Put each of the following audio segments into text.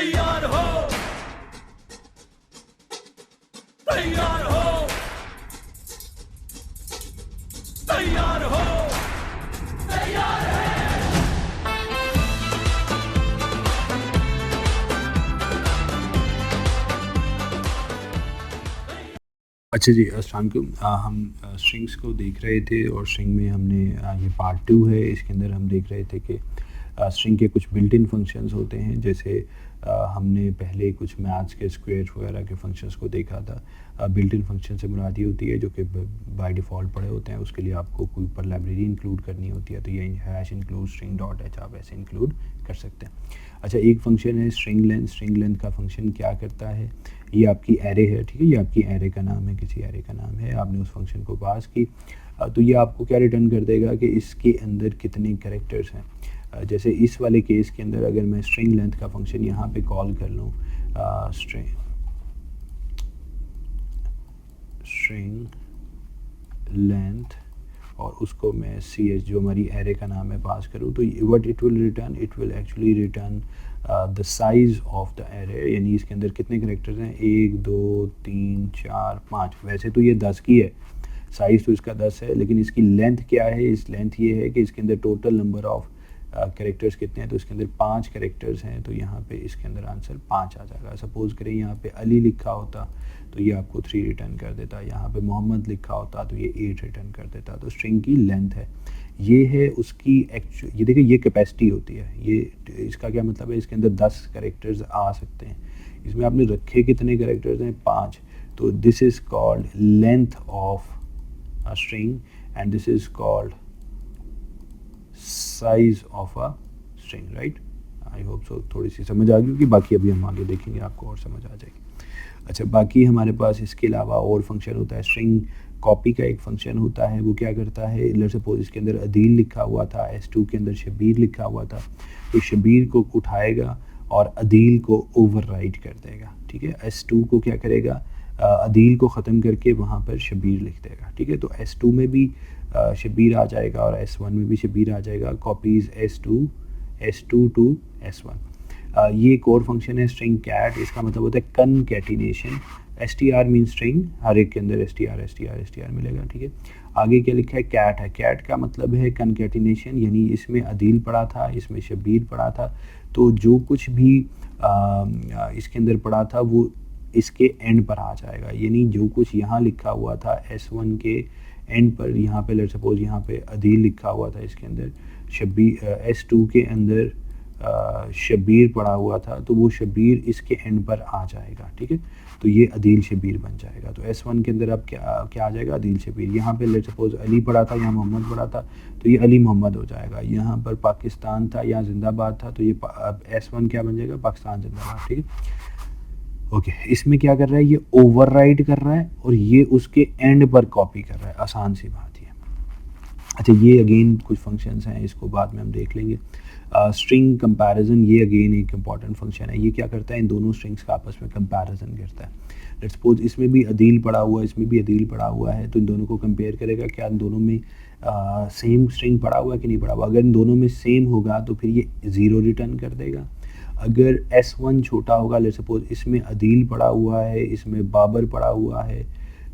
तैयार हो, तैयार हो, तैयार हो, तैयार है। अच्छा जी, अस्सलाम वालेकुम। हम स्ट्रिंग्स को देख रहे थे और स्ट्रिंग में हमने ये पार्ट 2 है। इसके अंदर हम देख रहे थे कि स्ट्रिंग के कुछ बिल्ट इन फंक्शंस होते हैं। जैसे हमने पहले कुछ मैथ्स के स्क्वायर वगैरह के फंक्शंस को देखा था। बिल्ट इन फंक्शन से मुराद ये होती है जो कि बाय डिफ़ॉल्ट पड़े होते हैं, उसके लिए आपको कोई ऊपर लाइब्रेरी इंक्लूड करनी होती है, तो ये hash include string dot H आप ऐसे इंक्लूड कर सकते हैं। अच्छा, एक फंक्शन है स्ट्रिंग लेंथ। स्ट्रिंग लेंथ का फंक्शन क्या करता है, ये आपकी एरे है, ठीक है, ये आपकी एरे का नाम है, किसी एरे का नाम है, आपने उस फंक्शन को पास की तो ये आपको क्या रिटर्न कर देगा कि इसके अंदर कितने कैरेक्टर्स हैं। जैसे इस वाले केस के अंदर अगर मैं स्ट्रिंग लेंथ का फंक्शन यहाँ पे कॉल कर लूँ, स्ट्रिंग लेंथ, और उसको मैं सी एच जो हमारी एरे का नाम है पास करूँ, तो what it will return, it will actually return the size of the array, यानी इसके अंदर कितने करेक्टर्स हैं, 1 2 3 4 5। वैसे तो ये 10 की है, साइज़ तो इसका 10 है, लेकिन इसकी लेंथ क्या है, इस लेंथ ये है कि इसके अंदर टोटल नंबर ऑफ कैरेक्टर्स कितने हैं, तो इसके अंदर 5 कैरेक्टर्स हैं, तो यहाँ पे इसके अंदर आंसर 5 आ जाएगा। सपोज़ करें यहाँ पे अली लिखा होता तो ये आपको 3 रिटर्न कर देता, यहाँ पे मोहम्मद लिखा होता तो ये 8 रिटर्न कर देता। तो स्ट्रिंग की लेंथ है, ये है उसकी ये देखिए ये कैपेसिटी होती है। ये इसका क्या मतलब है, इसके अंदर 10 कैरेक्टर्स आ सकते हैं, इसमें आपने रखे कितने कैरेक्टर्स हैं, 5। तो this is called length of a string and this is called size of a string, right? I hope so थोड़ी सी समझ आ गई होगी, बाकी अभी हम आगे देखेंगे आपको और समझ आ जाएगी। अच्छा, बाकी हमारे पास इसके अलावा और फंक्शन होता है। स्ट्रिंग कॉपी का एक फंक्शन होता है, वो क्या करता है, लेट्स सपोज इसके अंदर अदील लिखा हुआ था, S2 के अंदर शबीर लिखा हुआ था, तो शबीर को उठाएगा और अदील को ओवरराइट कर देगा, ठीक है। S2 को क्या करेगा, अदील को ख़त्म करके वहाँ पर शबीर लिख देगा, ठीक है। तो S2 में भी शबीर आ जाएगा और S1 में भी शबीर आ जाएगा। Copies S2 to S1। ये एक और फंक्शन है स्ट्रिंग कैट, इसका मतलब होता है कनकैटिनेशन। str मीन स्ट्रिंग, हर एक के अंदर str मिलेगा, ठीक है। आगे क्या लिखा है, कैट है। कैट का मतलब है कनकैटिनेशन, यानी इसमें अदील पड़ा था, इसमें शबीर पड़ा था, तो जो कुछ भी इसके अंदर पड़ा था वो इसके एंड पर आ जाएगा, यानी जो कुछ यहाँ लिखा हुआ था S1 के एंड पर, यहाँ पे लेट्स सपोज यहाँ पे अदील लिखा हुआ था, इसके अंदर शबीर, S2 के अंदर शबीर पड़ा हुआ था, तो वो शबीर इसके एंड पर आ जाएगा, ठीक है। तो ये अदील शबीर बन जाएगा। तो S1 के अंदर अब क्या आ जाएगा, अदील शबीर। यहाँ पे लेट्स सपोज अली पड़ा था, यहाँ मोहम्मद पड़ा था, तो ये अली मोहम्मद हो जाएगा। यहाँ पर पाकिस्तान था, यहाँ जिंदाबाद था, तो ये अब S1 क्या बन जाएगा, पाकिस्तान जिंदाबाद, ठीक है। ओके, इसमें क्या कर रहा है, ये ओवरराइट कर रहा है और ये उसके एंड पर कॉपी कर रहा है, आसान सी बात है। अच्छा, ये अगेन कुछ फंक्शंस हैं, इसको बाद में हम देख लेंगे। स्ट्रिंग कंपैरिजन, ये अगेन एक इंपॉर्टेंट फंक्शन है। ये क्या करता है, इन दोनों स्ट्रिंग्स का आपस में कंपैरिजन करता है। लेट्स सपोज इसमें भी अदील पड़ा हुआ है, इसमें भी अदील पड़ा हुआ है, तो इन दोनों को कंपेयर करेगा, क्या इन दोनों में सेम स्ट्रिंग पड़ा हुआ है कि नहीं पड़ा हुआ। अगर इन दोनों में सेम होगा तो फिर ये 0 रिटर्न कर देगा। अगर S1 छोटा होगा, लेट्स सपोज इसमें अदील पड़ा हुआ है, इसमें बाबर पड़ा हुआ है,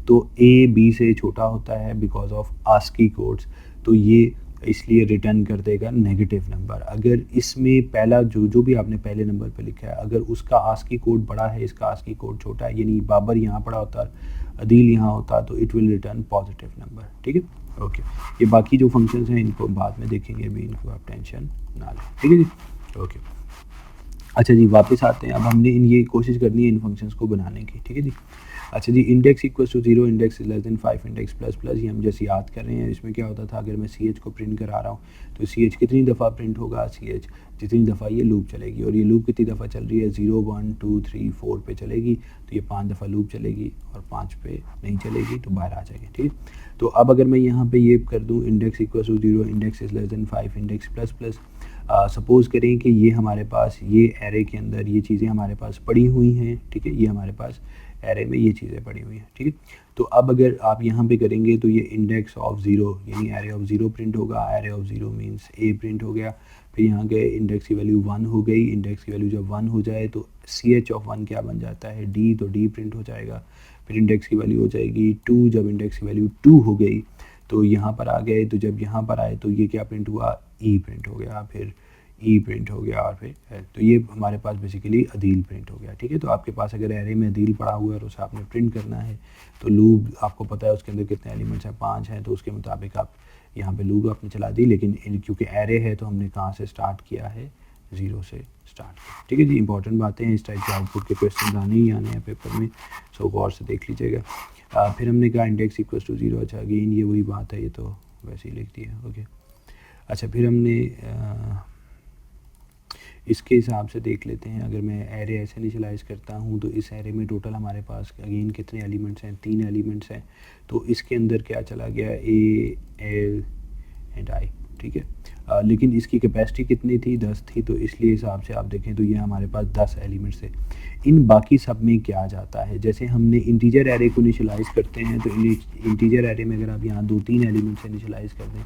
तो A B से छोटा होता है बिकॉज ऑफ आस्की कोड्स, तो ये इसलिए रिटर्न कर देगा नेगेटिव नंबर। अगर इसमें पहला जो भी आपने पहले नंबर पे लिखा है, अगर उसका आस्की कोड बड़ा है, इसका आस्की कोड छोटा है, यानी बाबर यहाँ पड़ा होता, अदील यहाँ होता, तो it will return positive number, ठीक है। ओके, ये बाकी जो फंक्शंस हैं इनको बाद में देखेंगे, अभी इनको आप टेंशन ना लें, ठीक है जी। ओके, अच्छा जी, वापस आते हैं। अब हमने ये कोशिश करनी है इन फंक्शंस को बनाने की, ठीक है जी। अच्छा जी, index equals to 0, index is less than 5, index plus plus, ये हम जैसे याद कर रहे हैं। इसमें क्या होता था, अगर मैं CH को प्रिंट करा रहा हूँ तो CH कितनी दफ़ा प्रिंट होगा, CH जितनी दफ़ा ये लूप चलेगी, और ये लूप कितनी दफ़ा चल रही है, 0 1 2 3 4 पे चलेगी, तो ये 5 दफ़ा लूप चलेगी, और 5 पे नहीं चलेगी तो बाहर आ जाएगी, ठीक है। तो अब अगर मैं यहाँ पे ये कर दूँ, index equals to 0, index is less than 5, index plus plus, suppose करें कि ये हमारे पास ये एरे के अंदर ये चीज़ें हमारे पास पड़ी हुई हैं, ठीक है, ये हमारे पास एरे में ये चीज़ें पड़ी हुई हैं, ठीक है। तो अब अगर आप यहाँ पे करेंगे तो ये इंडेक्स ऑफ 0 यानी एरे ऑफ 0 प्रिंट होगा, array of 0 means A print हो गया। फिर यहाँ गए, इंडेक्स की वैल्यू 1 हो गई, इंडेक्स की वैल्यू जब 1 हो जाए तो ch(1) क्या बन जाता है, d, तो d प्रिंट हो जाएगा। फिर इंडेक्स की वैल्यू हो जाएगी 2, जब इंडेक्स की वैल्यू 2 हो गई तो यहाँ पर आ गए, तो जब यहाँ पर आए तो ये क्या प्रिंट हुआ, e प्रिंट हो गया, फिर ई प्रिंट हो गया, और फिर तो ये हमारे पास बेसिकली अदील प्रिंट हो गया। ठीक है, तो आपके पास अगर एरे में अदील पड़ा हुआ है और उसे आपने प्रिंट करना है तो लूप आपको पता है उसके अंदर कितने एलिमेंट्स हैं, 5 हैं, तो उसके मुताबिक आप यहाँ पे लूप आपने चला दी। लेकिन क्योंकि एरे है तो हमने कहाँ से स्टार्ट किया है, 0 से स्टार्ट किया। ठीक है जी, इंपॉर्टेंट बातें हैं, इस टाइप के आउटपुट के क्वेश्चन आने ही आने हैं पेपर में, सो गौर से देख लीजिएगा। फिर हमने कहा इंडेक्स इक्वल्स टू 0, अच्छा अगेन ये वही बात है, ये तो वैसे ही लिख दिया, ओके। अच्छा फिर हमने इसके हिसाब से देख लेते हैं, अगर मैं एरे ऐसे इनिशियलाइज़ करता हूँ तो इस एरे में टोटल हमारे पास अगेन कितने एलिमेंट्स हैं, 3 एलिमेंट्स हैं, तो इसके अंदर क्या चला गया, ए, एल एंड आई। ठीक है, लेकिन इसकी कैपेसिटी कितनी थी, 10 थी, तो इसलिए हिसाब से आप देखें तो ये हमारे पास 10 एलिमेंट्स थे। इन बाकी सब में क्या जाता है, जैसे हमने इंटीजर एरे को इनिशियलाइज़ करते हैं तो इंटीजर एरे में अगर आप यहाँ 2-3 एलिमेंट्स इनिशियलाइज़ कर दें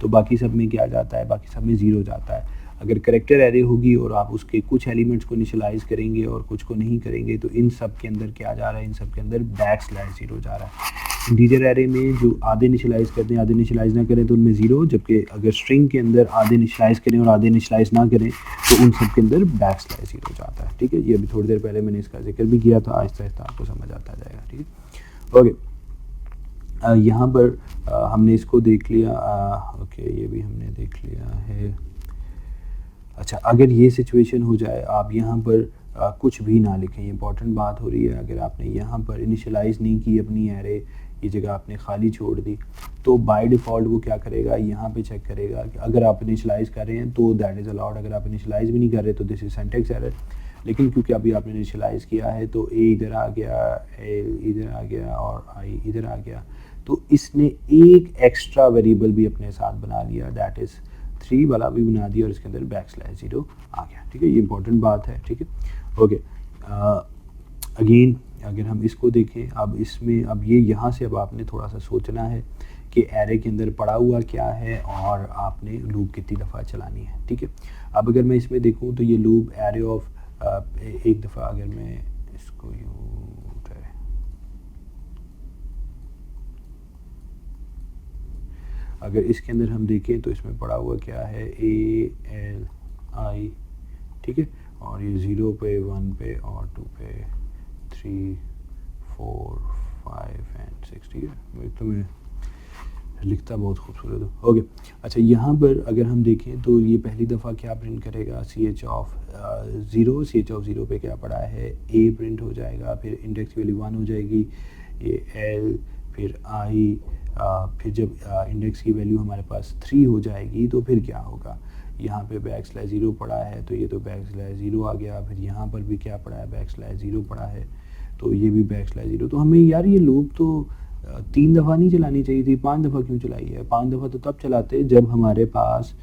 तो बाकी सब में क्या जाता है, बाकी सब में 0 जाता है। अगर करेक्टर एरे होगी और आप उसके कुछ एलिमेंट्स को इनिशियलाइज़ करेंगे और कुछ को नहीं करेंगे तो इन सब के अंदर क्या जा रहा है, इन सब के अंदर \0 जा रहा है। इंटीजर एरे में जो आधे इनिशियलाइज़ करते हैं, आधे इनिशियलाइज़ ना करें तो उनमें 0, जबकि अगर स्ट्रिंग के अंदर आधे इनिशियलाइज़ करें और आधे इनिशियलाइज़ ना करें तो उन सब के अंदर \0 जाता है। ठीक है, ये अभी थोड़ी देर पहले मैंने इसका जिक्र भी किया था, आहिस्ता आहिस्ता आपको समझ आता जाएगा। ठीक है, ओके। यहाँ पर हमने इसको देख लिया, ओके ये भी हमने देख लिया है। अच्छा, अगर ये सिचुएशन हो जाए, आप यहाँ पर कुछ भी ना लिखें, ये इंपॉर्टेंट बात हो रही है, अगर आपने यहाँ पर इनिशियलाइज़ नहीं की अपनी एरे, ये जगह आपने खाली छोड़ दी, तो बाय डिफ़ॉल्ट वो क्या करेगा, यहाँ पे चेक करेगा कि अगर आप इनिशियलाइज़ कर रहे हैं तो दैट इज़ अलाउड, अगर आप इनिशियलाइज़ भी नहीं कर रहे तो दिस इज सिंटैक्स एरर। लेकिन क्योंकि अभी आपने इनिशियलाइज़ किया है तो ए इधर आ गया, एल इधर आ गया और आई इधर आ गया, तो इसने एक एक्स्ट्रा वेरिएबल भी अपने साथ बना लिया, दैट इज़ 3 वाला भी बना दिया और इसके अंदर \0 आ गया। ठीक है, ये इंपॉर्टेंट बात है। ठीक है, ओके। अगेन अगर हम इसको देखें, अब इसमें अब ये यहाँ से अब आपने थोड़ा सा सोचना है कि एरे के अंदर पड़ा हुआ क्या है और आपने लूप कितनी दफ़ा चलानी है। ठीक है, अब अगर मैं इसमें देखूँ तो ये लूप एरे ऑफ एक दफ़ा अगर मैं इसको यूँ अगर इसके अंदर हम देखें तो इसमें पड़ा हुआ क्या है, ए, एल, आई। ठीक है, और ये 0 पे, 1 पे और 2 पे, 3, 4, 5 एंड 6। ठीक है, तो मैं लिखता बहुत खूबसूरत हूँ, ओके। अच्छा, यहाँ पर अगर हम देखें तो ये पहली दफ़ा क्या प्रिंट करेगा, ch ऑफ 0, ch ऑफ 0 पे क्या पड़ा है, a प्रिंट हो जाएगा, फिर इंडेक्स की वैल्यू 1 हो जाएगी, ये l, फिर i, फिर जब इंडेक्स की वैल्यू हमारे पास 3 हो जाएगी तो फिर क्या होगा, यहाँ पे \0 पड़ा है तो ये तो \0 आ गया, फिर यहाँ पर भी क्या पड़ा है, \0 पड़ा है तो ये भी \0। तो हमें यार ये लूप तो 3 दफ़ा नहीं चलानी चाहिए थी, 5 दफ़ा क्यों चलाई है। 5 दफ़ा तो तब चलाते जब हमारे पास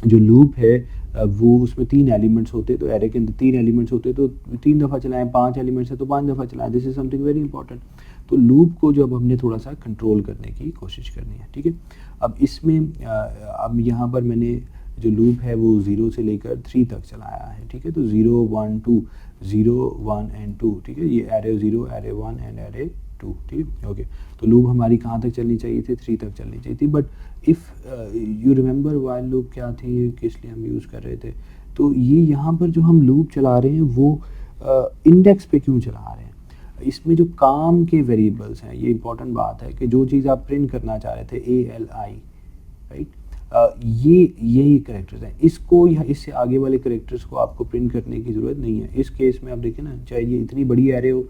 जो लूप है वो उसमें 3 एलिमेंट्स होते, तो एरे के अंदर 3 एलिमेंट्स होते तो 3 दफ़ा चलाएं, 5 एलिमेंट्स है तो 5 दफ़ा चलाएं। This is something very important. तो लूप को जब हमने थोड़ा सा कंट्रोल करने की कोशिश करनी है। ठीक है, अब इसमें अब यहाँ पर मैंने जो लूप है वो 0 से लेकर 3 तक चलाया है। ठीक है, तो 0, 1, 2, 0, 1 एंड 2। ठीक है, ये एरे 0, एरे 1 एंड एरे 2। ठीक है, ओके। तो लूप हमारी कहाँ तक चलनी चाहिए थी, 3 तक चलनी चाहिए थी। But if you remember while loop क्या थी, किस लिए हम यूज़ कर रहे थे, तो ये यहाँ पर जो हम लूप चला रहे हैं वो इंडेक्स पे क्यों चला रहे हैं, इसमें जो काम के वेरिएबल्स हैं, ये इंपॉर्टेंट बात है कि जो चीज़ आप प्रिंट करना चाह रहे थे, ए, एल, आई, राइट, यही करेक्टर्स हैं। इसको या इससे आगे वाले करेक्टर्स को आपको प्रिंट करने की ज़रूरत नहीं है। इस केस में आप देखें ना, चाहे ये इतनी बड़ी एरे हो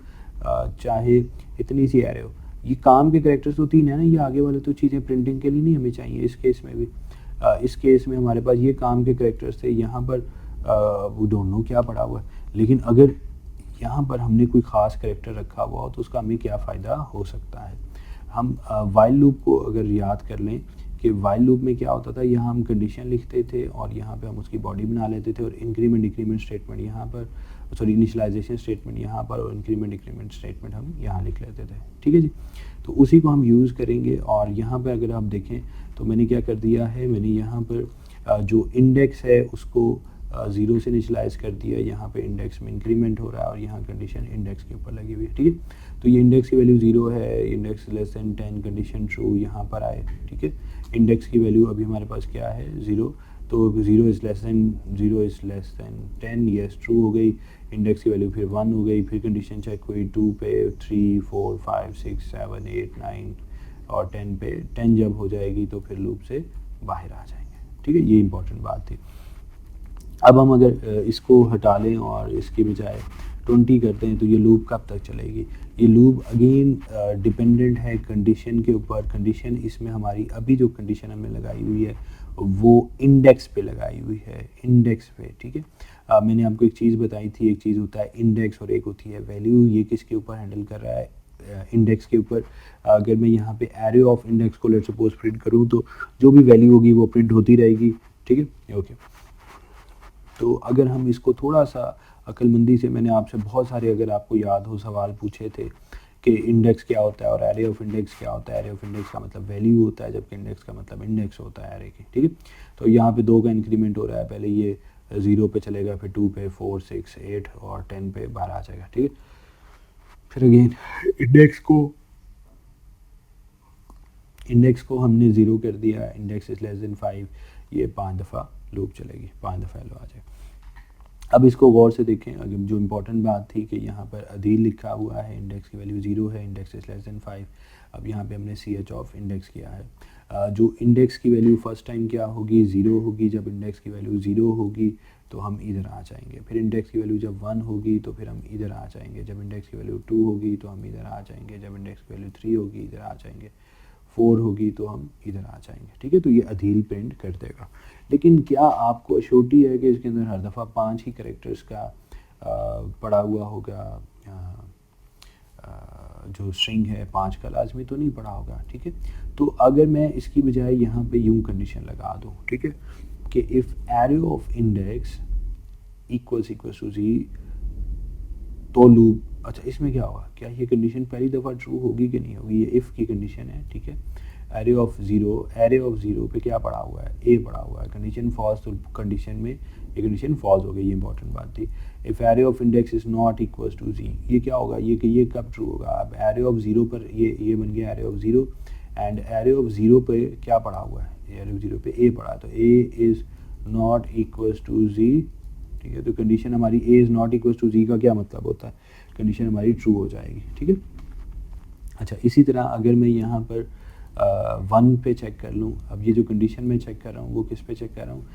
चाहे इतनी सी एरे हो, ये काम के करेक्टर्स तो 3 है ना, ये आगे वाले तो चीज़ें प्रिंटिंग के लिए नहीं हमें चाहिए। इस केस में भी इस केस में हमारे पास ये काम के करेक्टर्स थे, यहाँ पर वो दोनों क्या पड़ा हुआ है। लेकिन अगर यहाँ पर हमने कोई ख़ास करेक्टर रखा हुआ हो तो उसका हमें क्या फ़ायदा हो सकता है। हम वाइल लूप को अगर याद कर लें कि वाइल लूप में क्या होता था, यहाँ हम कंडीशन लिखते थे और यहाँ पे हम उसकी बॉडी बना लेते थे और इंक्रीमेंट डिक्रीमेंट स्टेटमेंट यहाँ पर, सॉरी इनिशियलाइजेशन स्टेटमेंट यहाँ पर और इंक्रीमेंट डिक्रीमेंट स्टेटमेंट हम यहाँ लिख लेते थे। ठीक है जी, तो उसी को हम यूज़ करेंगे। और यहाँ पर अगर आप देखें तो मैंने क्या कर दिया है, मैंने यहाँ पर जो इंडेक्स है उसको 0 से इनिशियलाइज कर दिया, यहाँ पे इंडेक्स में इंक्रीमेंट हो रहा है और यहाँ कंडीशन इंडेक्स के ऊपर लगी हुई है, ठीक है। तो ये इंडेक्स की वैल्यू 0 है, index less than 10 condition true यहाँ पर आए, ठीक है। इंडेक्स की वैल्यू अभी हमारे पास क्या है 0, तो 0 is less than 10, yes true हो गई। इंडेक्स की वैल्यू फिर 1 हो गई, फिर कंडीशन चेक हुई 2 पे, 3 4 5 6 7 8 9 और 10 पे। 10 जब हो जाएगी तो फिर लूप से बाहर आ जाएंगे, ठीक है। ये इंपॉर्टेंट बात थी। अब हम अगर इसको हटा लें और इसके बजाय 20 करते हैं तो ये लूप कब तक चलेगी? ये लूप अगेन डिपेंडेंट है कंडीशन के ऊपर। कंडीशन इसमें हमारी अभी जो कंडीशन हमने लगाई हुई है वो इंडेक्स पे लगाई हुई है, इंडेक्स पे, ठीक है। मैंने आपको एक चीज़ बताई थी, एक चीज़ होता है इंडेक्स और एक होती है वैल्यू। ये किसके ऊपर हैंडल कर रहा है? इंडेक्स के ऊपर। अगर मैं यहाँ पे एरे ऑफ इंडेक्स को लेट सपोज प्रिंट करूँ तो जो भी वैल्यू होगी वो प्रिंट होती रहेगी, ठीक है, ओके। तो अगर हम इसको थोड़ा सा अक्लमंदी से, मैंने आपसे बहुत सारे, अगर आपको याद हो, सवाल पूछे थे कि इंडेक्स क्या होता है और एरे ऑफ इंडेक्स क्या होता है। एरे ऑफ इंडेक्स का मतलब वैल्यू होता है, जबकि इंडेक्स का मतलब इंडेक्स होता है एरे की, ठीक है। तो यहाँ पे 2 का इंक्रीमेंट हो रहा है, पहले ये 0 पे चलेगा, फिर 2 पे, 4 6 8 और 10 पे बाहर आ जाएगा, ठीक है। फिर अगेन इंडेक्स को हमने 0 कर दिया, इंडेक्स इज लेस देन 5, ये 5 दफ़ा लूप चलेगी, 5 दफ़ा लो आ जाए। अब इसको गौर से देखें। अगर जो इम्पोर्टेंट बात थी कि यहाँ पर अदील लिखा हुआ है, इंडेक्स की वैल्यू 0 है, इंडेक्स इज लेस देन 5। अब यहाँ पे हमने ch ऑफ इंडेक्स किया है। जो इंडेक्स की वैल्यू फर्स्ट टाइम क्या होगी? 0 होगी। जब इंडेक्स की वैल्यू 0 होगी तो हम इधर आ जाएंगे। फिर इंडेक्स की वैल्यू जब 1 होगी तो फिर हम इधर आ जाएंगे। जब इंडेक्स की वैल्यू 2 होगी तो हम इधर आ जाएंगे। जब इंडेक्स की वैल्यू 3 होगी इधर आ जाएंगे। 4 होगी तो हम इधर आ जाएंगे, ठीक है। तो ये अदील प्रिंट कर देगा। लेकिन क्या आपको अश्योरिटी है कि इसके अंदर हर दफ़ा 5 ही कैरेक्टर्स का पड़ा हुआ होगा? जो स्ट्रिंग है 5 का लाजमी तो नहीं पड़ा होगा, ठीक है। तो अगर मैं इसकी बजाय यहाँ पे यूं कंडीशन लगा दूँ, ठीक है, कि if array of index equals to G, तो लूप, अच्छा इसमें क्या होगा? क्या ये कंडीशन पहली दफ़ा ट्रू होगी कि नहीं होगी? ये इफ़ की कंडीशन है, ठीक है। एरे ऑफ ज़ीरो पे क्या पड़ा हुआ है? ए पड़ा हुआ है। कंडीशन फॉल्स, तो कंडीशन में ये कंडीशन फॉल्स हो गई। ये इंपॉर्टेंट बात थी। If array of index is not equals to G, ये क्या होगा? ये कब ट्रू होगा? अब एरे ऑफ 0 पर ये बन गया array of 0, and array of 0 पे क्या पड़ा हुआ है? एरे ऑफ 0 पे ए पड़ा है, तो ए is not equals to G, ठीक है। तो कंडीशन हमारी A is not equals to G का क्या मतलब होता है? कंडीशन हमारी ट्रू हो जाएगी, ठीक है। अच्छा, इसी तरह अगर मैं यहाँ पर 1 पे चेक कर लूँ, अब ये जो कंडीशन मैं चेक कर रहा हूँ वो किस पे चेक कर रहा हूँ?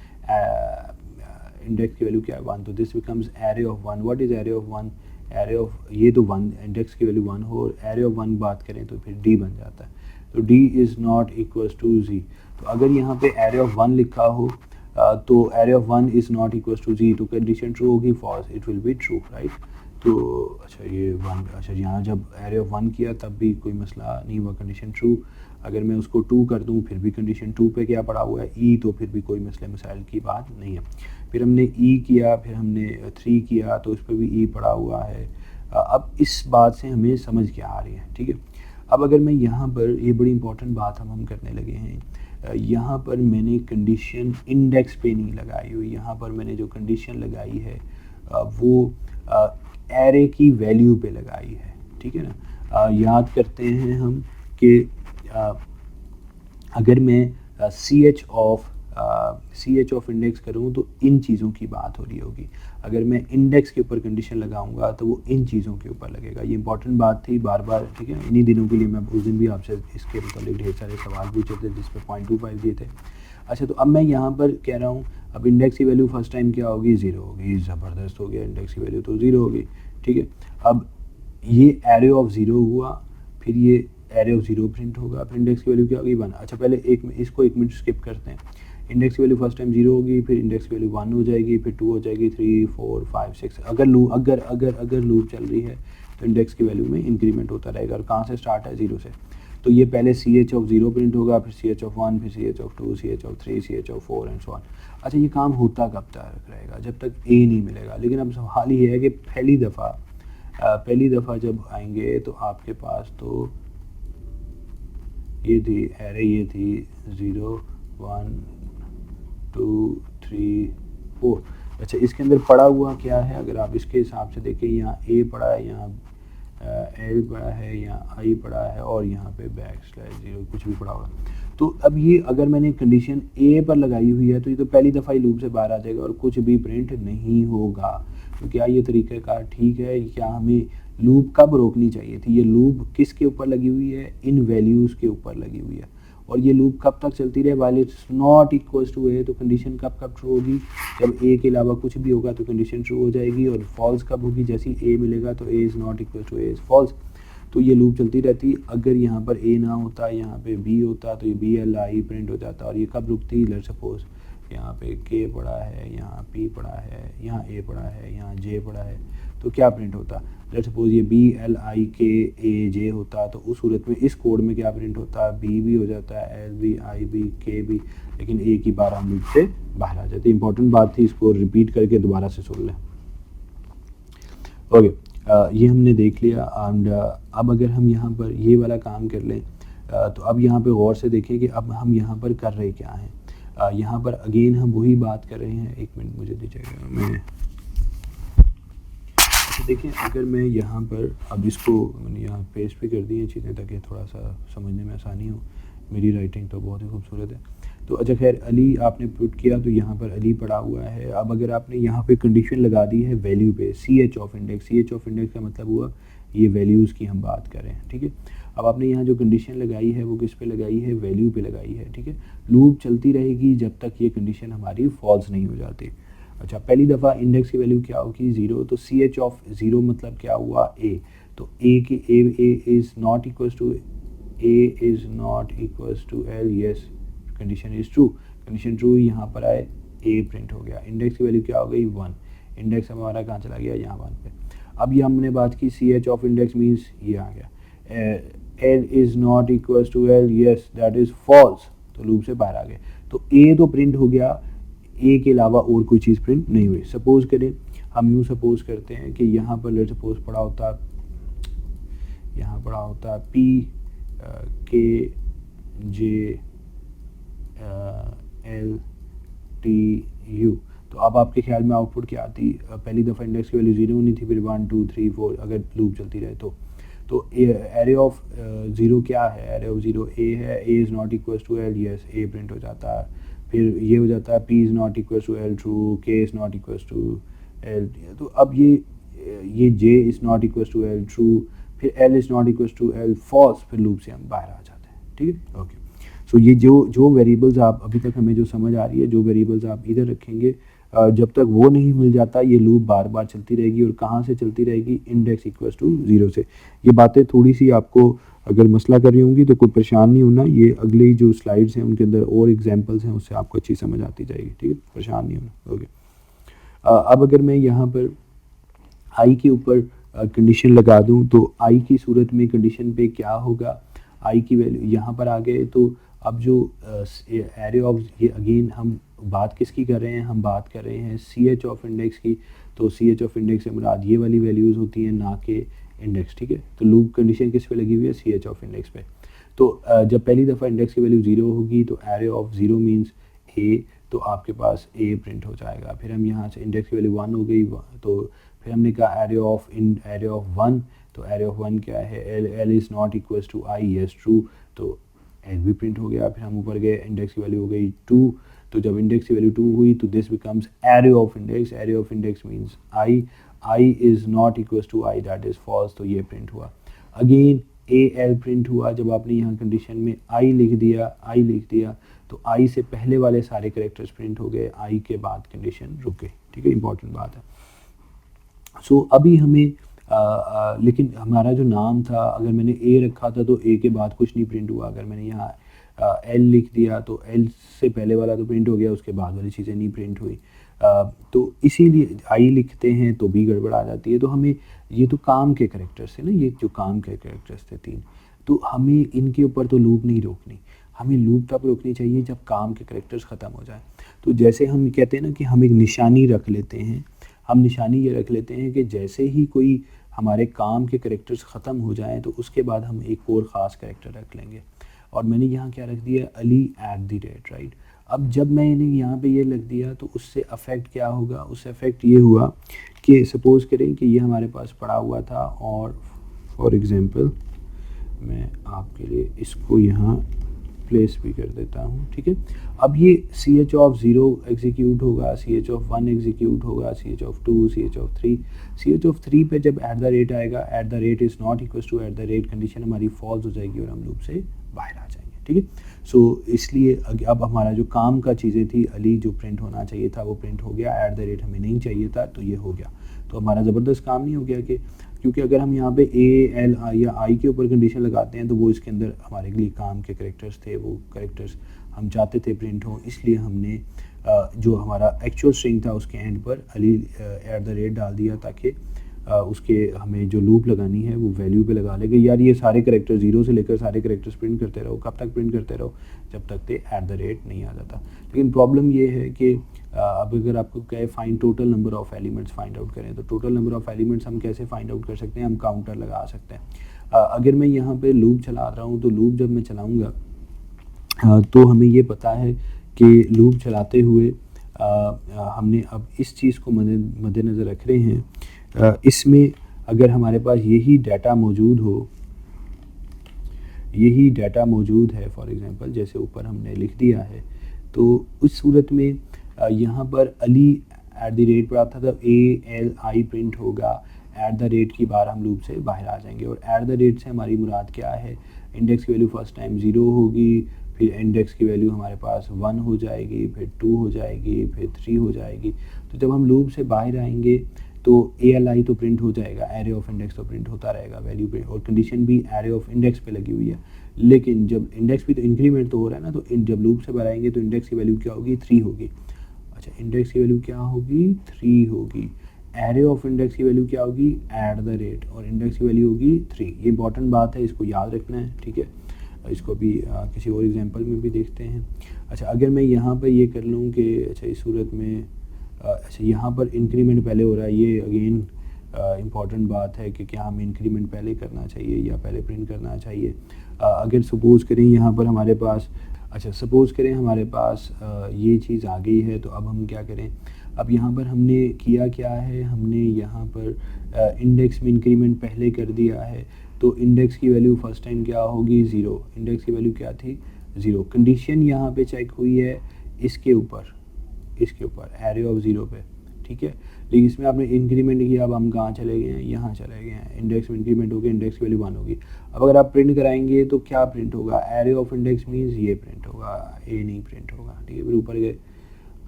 इंडेक्स की वैल्यू क्या है? 1, तो this becomes array of 1। What is array of 1? Array of, ये तो 1, इंडेक्स की वैल्यू 1 हो और एरे ऑफ 1 बात करें तो फिर डी बन जाता है। तो D is not equals to G. तो अगर यहाँ पे एरे ऑफ 1 लिखा हो तो array of 1 is not equals to G, तो कंडीशन ट्रू होगी, false, it will be true, right. तो अच्छा ये 1, अच्छा यहाँ जब एरे ऑफ 1 किया तब भी कोई मसला नहीं हुआ, कंडीशन ट्रू। अगर मैं उसको 2 कर दूँ फिर भी कंडीशन 2 पे क्या पड़ा हुआ है? ई, तो फिर भी कोई मसले मसाइल की बात नहीं है। फिर हमने ई किया, फिर हमने 3 किया, तो उस पर भी ई पड़ा हुआ है। अब इस बात से हमें समझ क्या आ रही है, ठीक है। अब अगर मैं यहाँ पर, ये बड़ी इंपॉर्टेंट बात हम करने लगे हैं, यहाँ पर मैंने कंडीशन इंडेक्स पे नहीं लगाई हुई। यहाँ पर मैंने जो कंडीशन लगाई है वो एरे की वैल्यू पे लगाई है, ठीक है ना। याद करते हैं हम कि अगर मैं सी एच ऑफ इंडेक्स करूँ तो इन चीज़ों की बात हो रही होगी। अगर मैं इंडेक्स के ऊपर कंडीशन लगाऊंगा तो वो इन चीज़ों के ऊपर लगेगा। ये इंपॉर्टेंट बात थी, बार बार, ठीक है। इन्हीं दिनों के लिए मैं उस दिन भी आपसे इसके मतलब ढेर सारे सवाल पूछे थे जिस पे 0.25 दिए थे। अच्छा, तो अब मैं यहाँ पर कह रहा हूँ अब इंडेक्स की वैल्यू फर्स्ट टाइम क्या होगी? 0 होगी। ज़बरदस्त हो गया, इंडेक्स की वैल्यू तो 0 होगी, ठीक है। अब ये एरे ऑफ 0 हुआ, फिर ये एरे ऑफ 0 प्रिंट होगा, फिर इंडेक्स की वैल्यू क्या होगी? 1। अच्छा, पहले इसको 1 मिनट स्किप करते हैं। इंडेक्स की वैल्यू फर्स्ट टाइम 0 होगी, फिर इंडेक्स की वैल्यू 1 हो जाएगी, फिर 2 हो जाएगी, 3 4 5 6। अगर लूप चल रही है तो इंडेक्स की वैल्यू में इंक्रीमेंट होता रहेगा। और कहाँ से स्टार्ट है? 0 से। तो ये पहले ch ऑफ 0 प्रिंट होगा, फिर ch ऑफ 1, फिर ch of 2, ch of 3, ch of 4 and so on. अच्छा, ये काम होता कब तक रहेगा? जब तक a नहीं मिलेगा। लेकिन अब सवाल ये है कि पहली दफ़ा जब आएंगे तो आपके पास तो ये थी एरे, ये थी 0 1 2 3 4। अच्छा, इसके अंदर पड़ा हुआ क्या है, अगर आप इसके हिसाब से देखें, यहाँ ए पड़ा है, यहाँ एल पड़ा है, यहाँ आई पड़ा है और यहाँ पे \0 कुछ भी पड़ा होगा। तो अब ये अगर मैंने कंडीशन ए पर लगाई हुई है तो ये तो पहली दफ़ा ही लूप से बाहर आ जाएगा और कुछ भी प्रिंट नहीं होगा। तो क्या ये तरीक़ाकार ठीक है? क्या हमें लूप कब रोकनी चाहिए थी? ये लूप किसके ऊपर लगी हुई है? इन वैल्यूज़ के ऊपर लगी हुई है। और ये लूप कब तक चलती रहे? While it's not equal to A. तो कंडीशन कब कब ट्रू होगी? जब ए के अलावा कुछ भी होगा तो कंडीशन ट्रू हो जाएगी। और फॉल्स कब होगी? जैसे ही ए मिलेगा तो ए is not equal to a is false. तो ये लूप चलती रहती। अगर यहाँ पर ए ना होता, यहाँ पे बी होता, तो ये बी एल आई प्रिंट हो जाता। और ये कब रुकती? लेट्स सपोज यहाँ पे के पड़ा है, यहाँ पी पड़ा है, यहाँ ए पड़ा है, यहाँ जे पड़ा है, तो क्या प्रिंट होता? लेट्स सपोज ये बी एल आई के ए जे होता, तो उस सूरत में इस कोड में क्या प्रिंट होता? बी भी हो जाता है, एल बी आई बी के बी, लेकिन ए की बार हम लूप से बाहर आ जाते। इंपॉर्टेंट बात थी, इसको रिपीट करके दोबारा से सुन लें। ओके, ये हमने देख लिया। एंड अब अगर हम यहाँ पर ये वाला काम कर लें, तो अब यहाँ पे गौर से देखें कि अब हम यहाँ पर कर रहे क्या हैं। यहाँ पर अगेन हम वही बात कर रहे हैं। एक मिनट मुझे दीजिएगा, मैं देखिए, अगर मैं यहाँ पर अब इसको मैंने यहाँ पेस्ट पे कर दी हैं चीज़ें ताकि थोड़ा सा समझने में आसानी हो। मेरी राइटिंग तो बहुत ही खूबसूरत है। तो अच्छा खैर, अली आपने पुट किया तो यहाँ पर अली पड़ा हुआ है। अब अगर आपने यहाँ पे कंडीशन लगा दी है वैल्यू पे, c h of index, c h of index का मतलब हुआ ये वैल्यूज़ की हम बात कर रहे हैं, ठीक है। अब आपने यहाँ जो कंडीशन लगाई है वो किस पे लगाई है? वैल्यू पे लगाई है, ठीक है। लूप चलती रहेगी जब तक ये कंडीशन हमारी फॉल्स नहीं हो जाती। अच्छा, पहली दफ़ा इंडेक्स की वैल्यू क्या होगी? 0। तो सी एच ऑफ 0 मतलब क्या हुआ? ए। तो ए की a is not equals to L, yes, condition is true. Condition true, यहाँ पर आए ए प्रिंट हो गया। इंडेक्स की वैल्यू क्या हो गई? 1। इंडेक्स हमारा कहाँ चला गया? यहाँ 1 पे। अब ये हमने बात की c h of index means ये आ गया l is not equals to L, yes, that is false. तो लूप से बाहर आ गए। तो ए तो प्रिंट हो गया, ए के अलावा और कोई चीज़ प्रिंट नहीं हुई। सपोज़ करें, हम यूँ सपोज़ करते हैं कि यहाँ पर लेट्स सपोज़ पड़ा होता, यहाँ पड़ा होता पी के जे एल टी यू। तो अब आपके ख्याल में आउटपुट क्या आती? पहली दफ़ा इंडेक्स की वैल्यू 0 होनी थी, फिर 1 2 3 4 अगर लूप चलती रहे तो एरे ऑफ 0 क्या है? एरे ऑफ 0 ए है, A is not equals to L, yes, A print हो जाता है। फिर ये हो जाता है P is not equals to L, true, K is not equals to L. तो अब ये J is not equals to L, true, फिर L is not equals to L, false, फिर लूप से हम बाहर आ जाते हैं, ठीक है। ओके, सो ये जो वेरिएबल्स आप अभी तक हमें जो समझ आ रही है, जो वेरिएबल्स आप इधर रखेंगे, जब तक वो नहीं मिल जाता ये लूप बार बार चलती रहेगी। और कहाँ से चलती रहेगी? इंडेक्स इक्वल्स टू 0 से। ये बातें थोड़ी सी आपको अगर मसला कर रही होंगी तो कोई परेशान नहीं होना, ये अगली जो स्लाइड्स हैं उनके अंदर और एग्जांपल्स हैं, उससे आपको अच्छी समझ आती जाएगी, ठीक है, परेशान नहीं होना। ओके, अब अगर मैं यहाँ पर आई के ऊपर कंडीशन लगा दूँ तो आई की सूरत में कंडीशन पे क्या होगा? आई की वैल्यू यहाँ पर आ गए। तो अब जो एरे ऑफ, ये अगेन हम बात किसकी कर रहे हैं? हम बात कर रहे हैं सी एच ऑफ इंडेक्स की। तो सी एच ऑफ इंडेक्स से मुराद ये वाली वैल्यूज़ होती हैं, ना कि इंडेक्स, ठीक है। तो लूप कंडीशन किस पे लगी हुई है? सी एच ऑफ इंडेक्स पे। तो जब पहली दफ़ा इंडेक्स की वैल्यू 0 होगी तो एरे ऑफ 0 मीन्स ए, तो आपके पास ए प्रिंट हो जाएगा। फिर हम यहाँ से इंडेक्स की वैल्यू 1 हो गई, तो फिर हमने कहा एरे ऑफ 1। तो एरे ऑफ 1 क्या है? L is not equals to i, yes, true, तो एल भी प्रिंट हो गया। फिर हम ऊपर गए, इंडेक्स की वैल्यू हो गई 2। तो जब इंडेक्स की वैल्यू 2 हुई तो this becomes array of index. Array of index means i is not equals to i, that is false, तो ये प्रिंट हुआ। अगेन ए एल प्रिंट हुआ। जब आपने यहाँ कंडीशन में आई लिख दिया तो आई से पहले वाले सारे कैरेक्टर्स प्रिंट हो गए, आई के बाद कंडीशन रुक गई, ठीक है, इंपॉर्टेंट बात है। सो अभी हमें लेकिन हमारा जो नाम था, अगर मैंने ए रखा था तो ए के बाद कुछ नहीं प्रिंट हुआ। अगर मैंने यहाँ एल लिख दिया तो एल से पहले वाला तो प्रिंट हो गया, उसके बाद वाली चीज़ें नहीं प्रिंट हुई। तो इसीलिए आई लिखते हैं तो भी गड़बड़ आ जाती है। तो हमें ये तो काम के कैरेक्टर्स थे ना, ये जो काम के कैरेक्टर्स थे 3, तो हमें इनके ऊपर तो लूप नहीं रोकनी। हमें लूप तब रोकनी चाहिए जब काम के कैरेक्टर्स ख़त्म हो जाए। तो जैसे हम कहते हैं ना कि हम एक निशानी रख लेते हैं, हम निशानी ये रख लेते हैं कि जैसे ही कोई हमारे काम के कैरेक्टर्स ख़त्म हो जाएं तो उसके बाद हम एक और ख़ास कैरेक्टर रख लेंगे। और मैंने यहाँ क्या रख दिया? अली @ राइट। अब जब मैंने यहाँ पे ये लिख दिया तो उससे अफेक्ट क्या होगा, उससे अफेक्ट ये हुआ कि सपोज़ करें कि ये हमारे पास पड़ा हुआ था और फॉर एग्ज़ाम्पल मैं आपके लिए इसको यहाँ प्लेस भी कर देता हूँ, ठीक है। अब ये CH(0) एग्जीक्यूट होगा, CH(1) एग्जीक्यूट होगा, CH(2), CH(3), CH(3) पे जब @ आएगा, @ is not equal to @ condition हमारी फॉल्स हो जाएगी और हम लूप से बाहर आ जाएंगे, ठीक है। सो इसलिए अब हमारा जो काम का चीज़ें थी, अली जो प्रिंट होना चाहिए था वो प्रिंट हो गया, @ हमें नहीं चाहिए था तो ये हो गया। तो हमारा ज़बरदस्त काम नहीं हो गया कि क्योंकि अगर हम यहाँ पे A, L या I के ऊपर कंडीशन लगाते हैं तो वो इसके अंदर हमारे लिए काम के करेक्टर्स थे, वो करेक्टर्स हम चाहते थे प्रिंट हो, इसलिए हमने जो हमारा एक्चुअल स्ट्रिंग था उसके एंड पर अली @ डाल दिया ताकि उसके हमें जो लूप लगानी है वो वैल्यू पे लगा लेंगे। यार ये सारे करेक्टर 0 से लेकर सारे करेक्टर्स प्रिंट करते रहो, कब तक प्रिंट करते रहो, जब तक ते @ नहीं आ जाता। लेकिन प्रॉब्लम ये है कि अब अगर आपको कहे find total number of elements find out करें, तो टोटल नंबर ऑफ़ एलिमेंट्स हम कैसे फाइंड आउट कर सकते हैं, हम काउंटर लगा सकते हैं। अगर मैं यहाँ पे लूप चला रहा हूँ तो लूप जब मैं चलाऊँगा तो हमें ये पता है कि लूप चलाते हुए हमने अब इस चीज़ को मद्देनज़र रख रहे हैं, इसमें अगर हमारे पास यही डाटा मौजूद है फॉर एग्ज़ाम्पल जैसे ऊपर हमने लिख दिया है, तो उस सूरत में यहाँ पर अली @ पर आता था, ALI प्रिंट होगा, @ की बार हम लूप से बाहर आ जाएंगे। और @ से हमारी मुराद क्या है, इंडेक्स की वैल्यू फर्स्ट टाइम 0 होगी, फिर इंडेक्स की वैल्यू हमारे पास 1 हो जाएगी, फिर 2 हो जाएगी, फिर 3 हो जाएगी। तो जब हम लूप से बाहर आएंगे तो ALI तो प्रिंट हो जाएगा, एरे ऑफ इंडेक्स तो प्रिंट होता रहेगा वैल्यू पे, और कंडीशन भी एरे ऑफ इंडेक्स पे लगी हुई है। लेकिन जब इंडेक्स भी तो इंक्रीमेंट तो हो रहा है ना, तो जब लूप से बाहर आएंगे तो इंडेक्स की वैल्यू क्या होगी, 3 होगी। अच्छा, इंडेक्स की वैल्यू क्या होगी, 3 होगी। एरे ऑफ इंडेक्स की वैल्यू क्या होगी, @ और इंडेक्स की वैल्यू होगी 3। ये इंपॉर्टेंट बात है, इसको याद रखना है, ठीक है। इसको भी किसी और एग्जांपल में भी देखते हैं। अच्छा, अगर मैं यहाँ पर ये कर लूँ कि अच्छा इस सूरत में अच्छा यहाँ पर इंक्रीमेंट पहले हो रहा है, ये अगेन इम्पॉर्टेंट बात है कि क्या हमें इंक्रीमेंट पहले करना चाहिए या पहले प्रिंट करना चाहिए। अगर सपोज़ करें यहाँ पर हमारे पास सपोज़ करें हमारे पास ये चीज़ आ गई है, तो अब हम क्या करें, अब यहाँ पर हमने किया क्या है, हमने यहाँ पर इंडेक्स में इंक्रीमेंट पहले कर दिया है, तो इंडेक्स की वैल्यू फर्स्ट टाइम क्या होगी, 0। इंडेक्स की वैल्यू क्या थी, 0। कंडीशन यहाँ पे चेक हुई है इसके ऊपर एरे ऑफ 0 पे, ठीक है। लेकिन इसमें आपने इंक्रीमेंट किया, अब हम कहाँ चले गए हैं, यहाँ चले गए हैं, इंडेक्स में इंक्रीमेंट हो गया, इंडेक्स की वैल्यू 1 होगी। अब अगर आप प्रिंट कराएंगे तो क्या प्रिंट होगा, एरे ऑफ इंडेक्स मीन्स ये प्रिंट होगा, ए नहीं प्रिंट होगा, ठीक है। फिर ऊपर गए,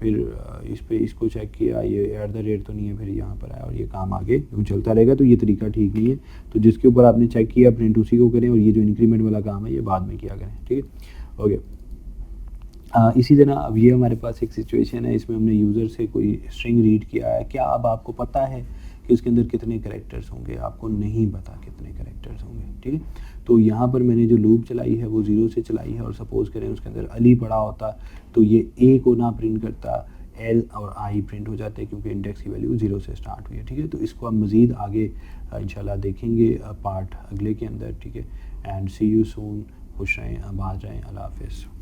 फिर इसको चेक किया, ये @ तो नहीं है, फिर यहाँ पर आया और ये काम आगे यूँ चलता रहेगा। तो ये तरीका ठीक नहीं है, तो जिसके ऊपर आपने चेक किया प्रिंट उसी को करें, और ये जो इंक्रीमेंट वाला काम है ये बाद में किया करें, ठीक है। ओके, इसी तरह अब ये हमारे पास एक सिचुएशन है, इसमें हमने यूज़र से कोई स्ट्रिंग रीड किया है। क्या अब आपको पता है कि इसके अंदर कितने करैक्टर्स होंगे, आपको नहीं पता कितने करैक्टर्स होंगे, ठीक है। तो यहाँ पर मैंने जो लूप चलाई है वो 0 से चलाई है, और सपोज़ करें उसके अंदर अली पड़ा होता तो ये A को ना प्रिंट करता, L और I प्रिंट हो जाते क्योंकि इंडेक्स की वैल्यू 0 से स्टार्ट हुई है, ठीक है। तो इसको हम मज़ीद आगे इंशाल्लाह देखेंगे पार्ट अगले के अंदर, ठीक है। एंड सी यू सून, खुश रहें, आबाद रहें, अल्लाह हाफ़िज़।